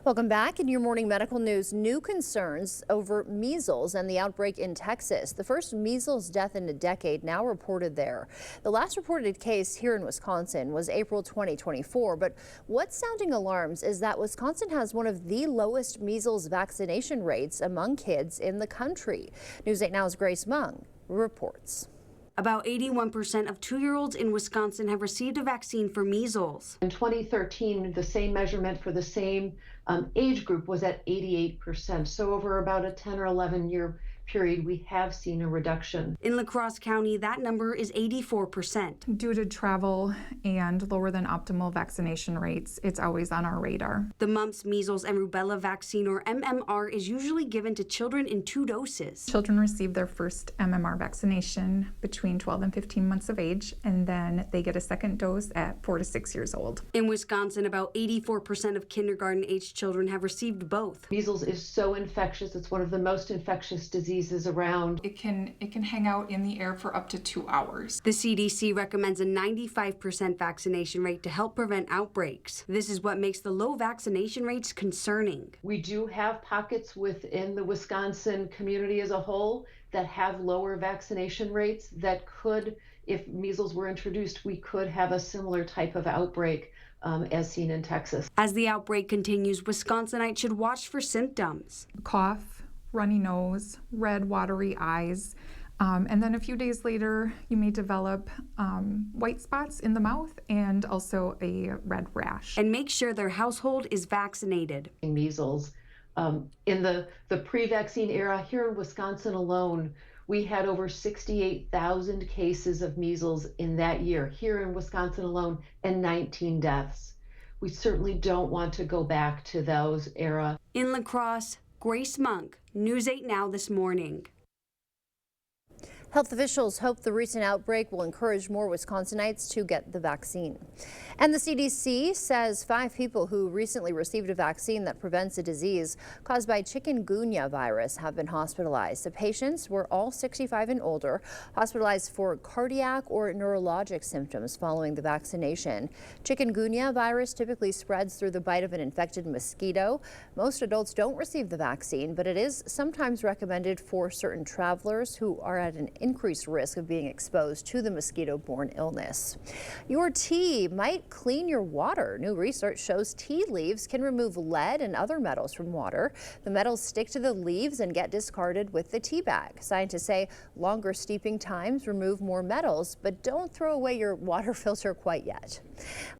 Welcome back. In your morning medical news, new concerns over measles and the outbreak in Texas. The first measles death in a decade now reported there. The last reported case here in Wisconsin was April 2024. But what's sounding alarms is that Wisconsin has one of the lowest measles vaccination rates among kids in the country. News 8 Now's Grace Mung reports. About 81% of 2-year-olds in Wisconsin have received a vaccine for measles. In 2013, the same measurement for the same age group was at 88%. So over about a 10 or 11 year period, we have seen a reduction. In La Crosse County, that number is 84%. Due to travel and lower than optimal vaccination rates, it's always on our radar. The mumps, measles, and rubella vaccine, or MMR, is usually given to children in 2 doses. Children receive their first MMR vaccination between 12 and 15 months of age, and then they get a second dose at 4 to 6 years old. In Wisconsin, about 84% of kindergarten-aged children have received both. Measles is so infectious. It's one of the most infectious diseases around. It can hang out in the air for up to 2 hours. The CDC recommends a 95% vaccination rate to help prevent outbreaks. This is what makes the low vaccination rates concerning. We do have pockets within the Wisconsin community as a whole that have lower vaccination rates that could, if measles were introduced, we could have a similar type of outbreak as seen in Texas. As the outbreak continues, Wisconsinites should watch for symptoms. Cough, runny nose, red watery eyes, and then a few days later you may develop white spots in the mouth and also a red rash. And make sure their household is vaccinated. Measles. In the pre-vaccine era here in Wisconsin alone, we had over 68,000 cases of measles in that year here in Wisconsin alone, and 19 deaths. We certainly don't want to go back to those era. In La Crosse, Grace Monk, News 8 Now this morning. Health officials hope the recent outbreak will encourage more Wisconsinites to get the vaccine. And the CDC says 5 people who recently received a vaccine that prevents a disease caused by chikungunya virus have been hospitalized. The patients were all 65 and older, hospitalized for cardiac or neurologic symptoms following the vaccination. Chikungunya virus typically spreads through the bite of an infected mosquito. Most adults don't receive the vaccine, but it is sometimes recommended for certain travelers who are at an increased risk of being exposed to the mosquito-borne illness. Your tea might clean your water. New research shows tea leaves can remove lead and other metals from water. The metals stick to the leaves and get discarded with the tea bag. Scientists say longer steeping times remove more metals, but don't throw away your water filter quite yet.